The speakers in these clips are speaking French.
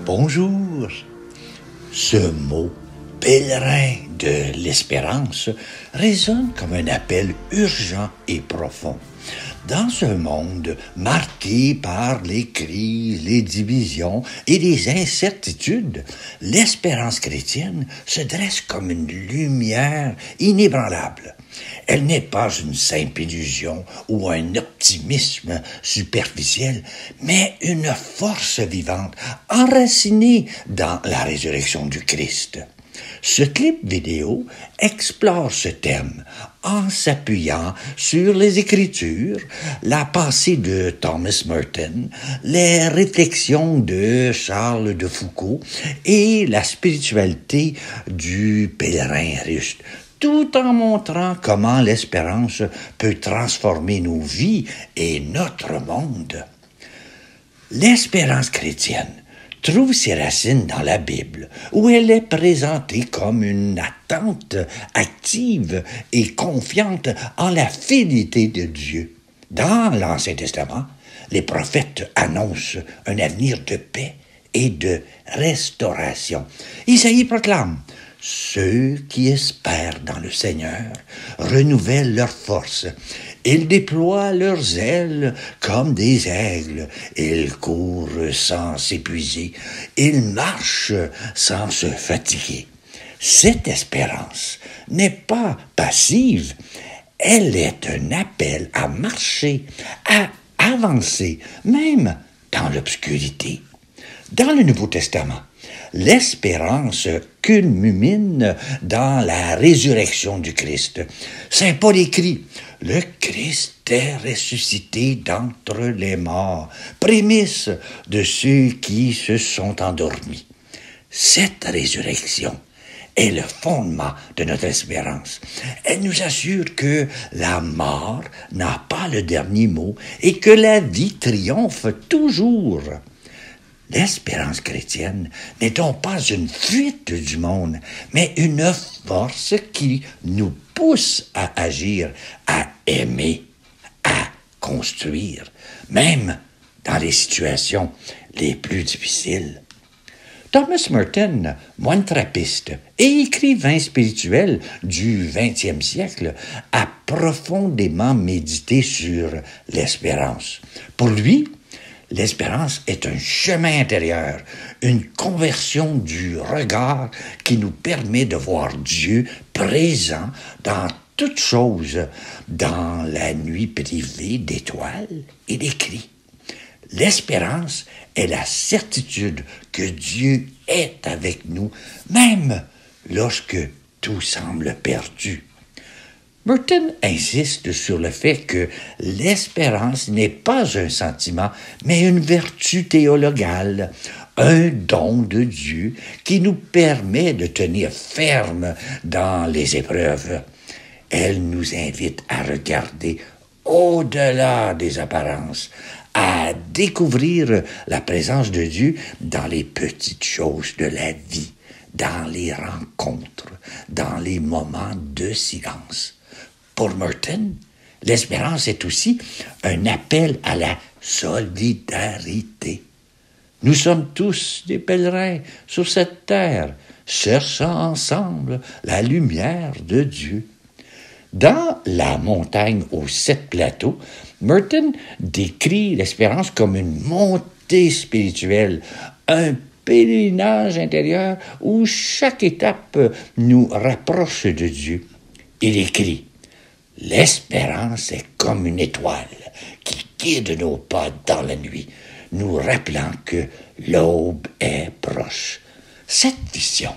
Bonjour. Ce mot « pèlerin de l'espérance » résonne comme un appel urgent et profond. Dans un monde marqué par les crises, les divisions et les incertitudes, l'espérance chrétienne se dresse comme une lumière inébranlable. Elle n'est pas une simple illusion ou un optimisme superficiel, mais une force vivante enracinée dans la résurrection du Christ. Ce clip vidéo explore ce thème en s'appuyant sur les Écritures, la pensée de Thomas Merton, les réflexions de Charles de Foucault et la spiritualité du pèlerin russe, tout en montrant comment l'espérance peut transformer nos vies et notre monde. L'espérance chrétienne trouve ses racines dans la Bible, où elle est présentée comme une attente active et confiante en la fidélité de Dieu. Dans l'Ancien Testament, les prophètes annoncent un avenir de paix et de restauration. Isaïe proclame: « Ceux qui espèrent dans le Seigneur renouvellent leur force. Ils déploient leurs ailes comme des aigles. Ils courent sans s'épuiser. Ils marchent sans se fatiguer. » Cette espérance n'est pas passive. Elle est un appel à marcher, à avancer, même dans l'obscurité. Dans le Nouveau Testament, l'espérance culmine dans la résurrection du Christ. Saint Paul écrit: « Le Christ est ressuscité d'entre les morts, prémisse de ceux qui se sont endormis. » Cette résurrection est le fondement de notre espérance. Elle nous assure que la mort n'a pas le dernier mot et que la vie triomphe toujours. L'espérance chrétienne n'est donc pas une fuite du monde, mais une force qui nous pousse à agir, à aimer, à construire, même dans les situations les plus difficiles. Thomas Merton, moine trappiste et écrivain spirituel du XXe siècle, a profondément médité sur l'espérance. Pour lui, l'espérance est un chemin intérieur, une conversion du regard qui nous permet de voir Dieu présent dans toutes choses, dans la nuit privée d'étoiles et d'écrits. L'espérance est la certitude que Dieu est avec nous, même lorsque tout semble perdu. Merton insiste sur le fait que l'espérance n'est pas un sentiment, mais une vertu théologale, un don de Dieu qui nous permet de tenir ferme dans les épreuves. Elle nous invite à regarder au-delà des apparences, à découvrir la présence de Dieu dans les petites choses de la vie, dans les rencontres, dans les moments de silence. Pour Merton, l'espérance est aussi un appel à la solidarité. Nous sommes tous des pèlerins sur cette terre, cherchant ensemble la lumière de Dieu. Dans La montagne aux 7 plateaux, Merton décrit l'espérance comme une montée spirituelle, un pèlerinage intérieur où chaque étape nous rapproche de Dieu. Il écrit: « L'espérance est comme une étoile qui guide nos pas dans la nuit, nous rappelant que l'aube est proche. » Cette vision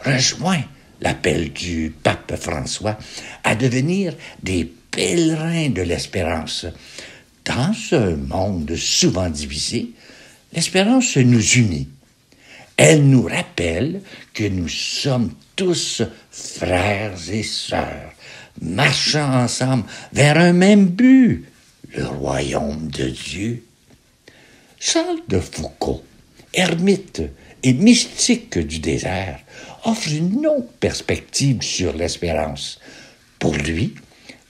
rejoint l'appel du pape François à devenir des pèlerins de l'espérance. Dans un monde souvent divisé, l'espérance nous unit. Elle nous rappelle que nous sommes tous frères et sœurs marchant ensemble vers un même but, le royaume de Dieu. Charles de Foucault, ermite et mystique du désert, offre une autre perspective sur l'espérance. Pour lui,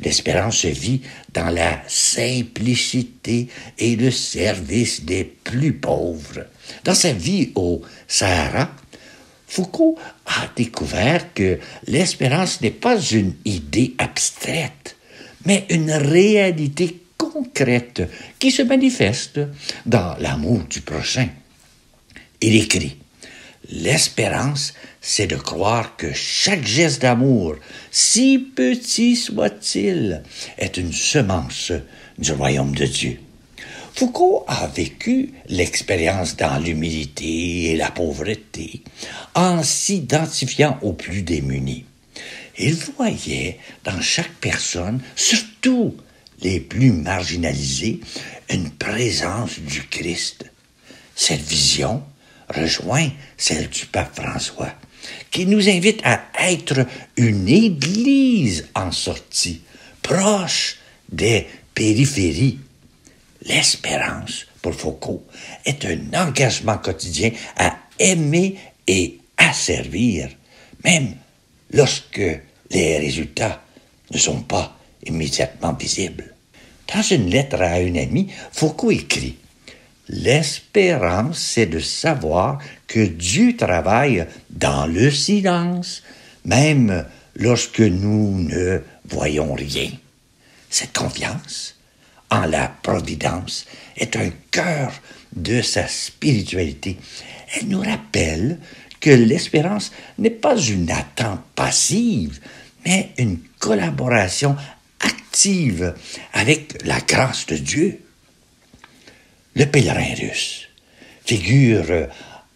l'espérance se vit dans la simplicité et le service des plus pauvres. Dans sa vie au Sahara, Foucault a découvert que l'espérance n'est pas une idée abstraite, mais une réalité concrète qui se manifeste dans l'amour du prochain. Il écrit « L'espérance, c'est de croire que chaque geste d'amour, si petit soit-il, est une semence du royaume de Dieu. » Foucault a vécu l'expérience dans l'humilité et la pauvreté, en s'identifiant aux plus démunis. Il voyait dans chaque personne, surtout les plus marginalisés, une présence du Christ. Cette vision rejoint celle du pape François, qui nous invite à être une Église en sortie, proche des périphéries. L'espérance, pour Foucault, est un engagement quotidien à aimer et à servir, même lorsque les résultats ne sont pas immédiatement visibles. Dans une lettre à une amie, Foucault écrit « L'espérance, c'est de savoir que Dieu travaille dans le silence, même lorsque nous ne voyons rien. Cette confiance en la providence est un cœur de sa spiritualité. Elle nous rappelle que l'espérance n'est pas une attente passive, mais une collaboration active avec la grâce de Dieu. Le pèlerin russe, figure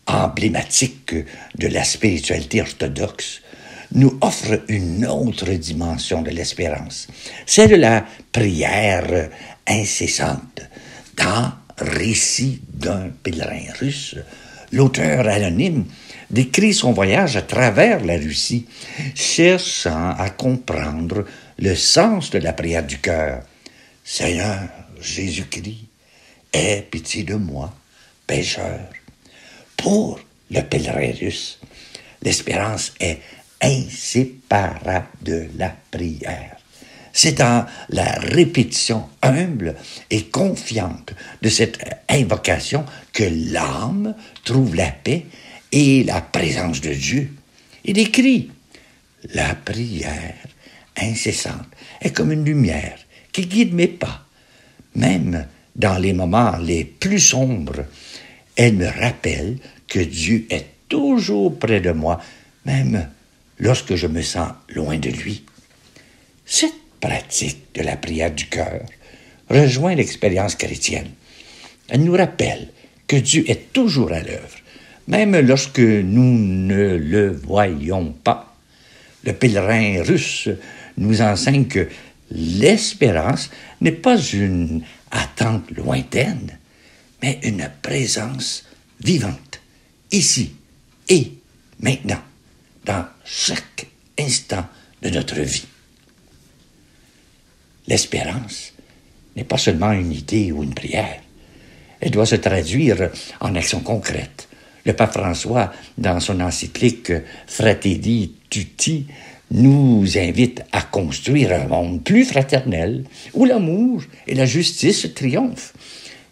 emblématique de la spiritualité orthodoxe, nous offre une autre dimension de l'espérance, celle de la prière incessante. Dans Récit d'un pèlerin russe, l'auteur anonyme décrit son voyage à travers la Russie, cherchant à comprendre le sens de la prière du cœur. « Seigneur Jésus-Christ, aie pitié de moi, pécheur. » Pour le pèlerin russe, l'espérance est inséparable de la prière. C'est dans la répétition humble et confiante de cette invocation que l'âme trouve la paix et la présence de Dieu. Il écrit « La prière incessante est comme une lumière qui guide mes pas. Même dans les moments les plus sombres, elle me rappelle que Dieu est toujours près de moi, même lorsque je me sens loin de lui. » Cette pratique de la prière du cœur rejoint l'expérience chrétienne. Elle nous rappelle que Dieu est toujours à l'œuvre, même lorsque nous ne le voyons pas. Le pèlerin russe nous enseigne que l'espérance n'est pas une attente lointaine, mais une présence vivante, ici et maintenant, dans chaque instant de notre vie. L'espérance n'est pas seulement une idée ou une prière. Elle doit se traduire en actions concrètes. Le pape François, dans son encyclique Fratelli Tutti, nous invite à construire un monde plus fraternel, où l'amour et la justice triomphent.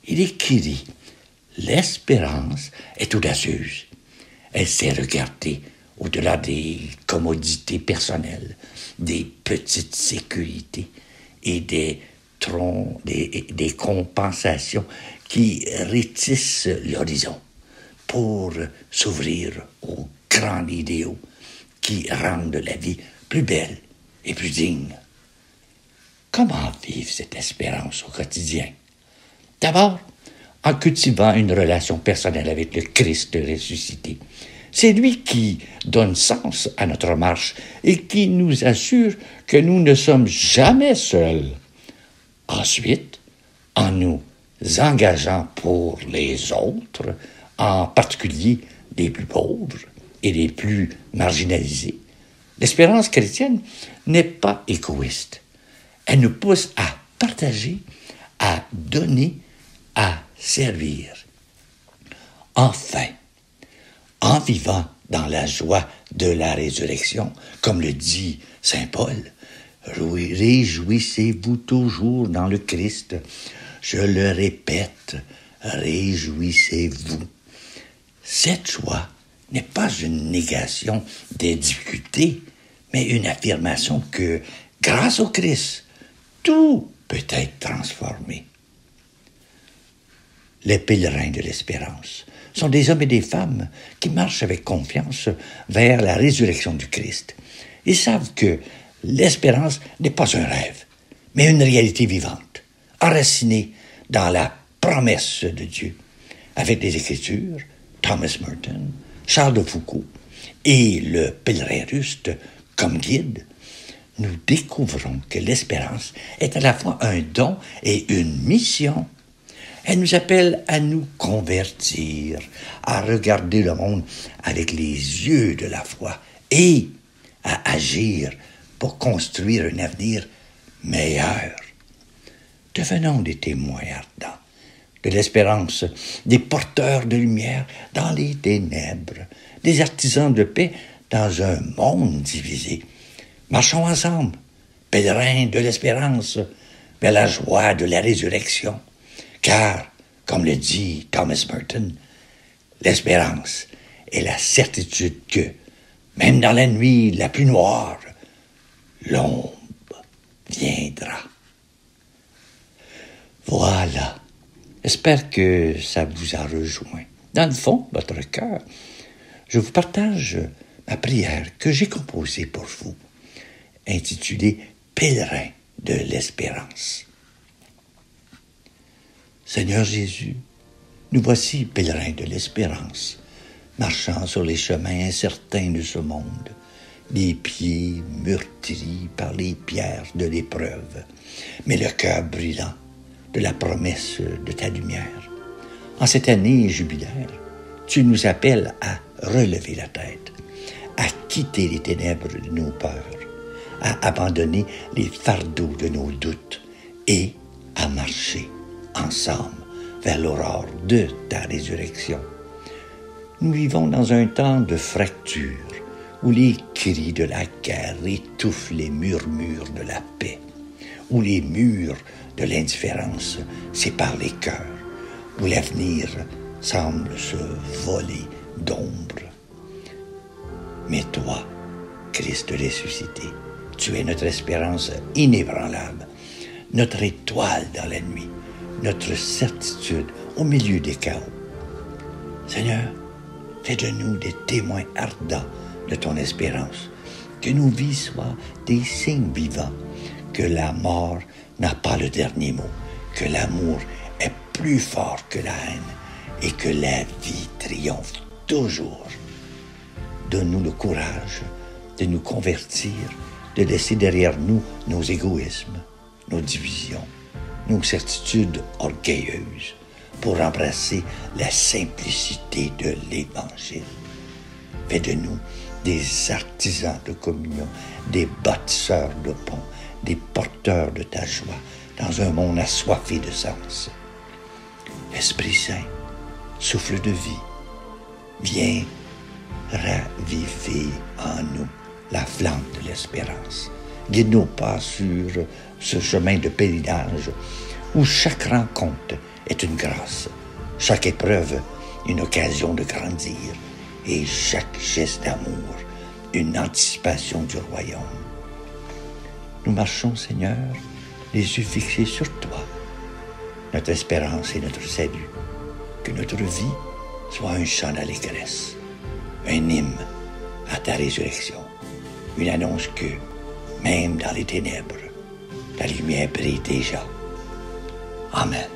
Il écrit « L'espérance est audacieuse. Elle sait regarder au-delà des commodités personnelles, des petites sécurités et des compensations qui rétissent l'horizon pour s'ouvrir aux grands idéaux qui rendent la vie plus belle et plus digne. » Comment vivre cette espérance au quotidien? D'abord, en cultivant une relation personnelle avec le Christ ressuscité. C'est lui qui donne sens à notre marche et qui nous assure que nous ne sommes jamais seuls. Ensuite, en nous engageant pour les autres, en particulier les plus pauvres et les plus marginalisés, L'espérance chrétienne n'est pas égoïste. Elle nous pousse à partager, à donner, à servir. Enfin, en vivant dans la joie de la résurrection, comme le dit saint Paul, réjouissez-vous toujours dans le Christ. Je le répète, réjouissez-vous. Cette joie n'est pas une négation des difficultés, mais une affirmation que, grâce au Christ, tout peut être transformé. Les pèlerins de l'espérance sont des hommes et des femmes qui marchent avec confiance vers la résurrection du Christ. Ils savent que l'espérance n'est pas un rêve, mais une réalité vivante, enracinée dans la promesse de Dieu. Avec les Écritures, Thomas Merton, Charles de Foucault et le pèlerin Ruste comme guide, nous découvrons que l'espérance est à la fois un don et une mission. Elle nous appelle à nous convertir, à regarder le monde avec les yeux de la foi et à agir pour construire un avenir meilleur. Devenons des témoins ardents de l'espérance, des porteurs de lumière dans les ténèbres, des artisans de paix dans un monde divisé. Marchons ensemble, pèlerins de l'espérance, vers la joie de la résurrection. Car, comme le dit Thomas Merton, l'espérance est la certitude que, même dans la nuit la plus noire, l'aube viendra. Voilà. J'espère que ça vous a rejoint. Dans le fond, votre cœur, je vous partage ma prière que j'ai composée pour vous, intitulée « Pèlerin de l'espérance ». Seigneur Jésus, nous voici pèlerins de l'espérance, marchant sur les chemins incertains de ce monde, les pieds meurtris par les pierres de l'épreuve, mais le cœur brillant de la promesse de ta lumière. En cette année jubilaire, tu nous appelles à relever la tête, à quitter les ténèbres de nos peurs, à abandonner les fardeaux de nos doutes et à marcher ensemble vers l'aurore de ta résurrection. Nous vivons dans un temps de fracture où les cris de la guerre étouffent les murmures de la paix, où les murs de l'indifférence séparent les cœurs, où l'avenir semble se voler d'ombre. Mais toi, Christ ressuscité, tu es notre espérance inébranlable, notre étoile dans la nuit, notre certitude au milieu des chaos. Seigneur, fais de nous des témoins ardents de ton espérance, que nos vies soient des signes vivants, que la mort n'a pas le dernier mot, que l'amour est plus fort que la haine et que la vie triomphe toujours. Donne-nous le courage de nous convertir, de laisser derrière nous nos égoïsmes, nos divisions, nos certitudes orgueilleuses, pour embrasser la simplicité de l'Évangile. Fais de nous des artisans de communion, des bâtisseurs de ponts, des porteurs de ta joie dans un monde assoiffé de sens. Esprit Saint, souffle de vie, viens raviver en nous la flamme de l'espérance. Guide nos pas sur ce chemin de pèlerinage où chaque rencontre est une grâce, chaque épreuve une occasion de grandir et chaque geste d'amour une anticipation du royaume. Nous marchons, Seigneur, les yeux fixés sur toi, notre espérance et notre salut. Que notre vie soit un chant d'allégresse, un hymne à ta résurrection, une annonce que, même dans les ténèbres, la lumière brille déjà. Amen.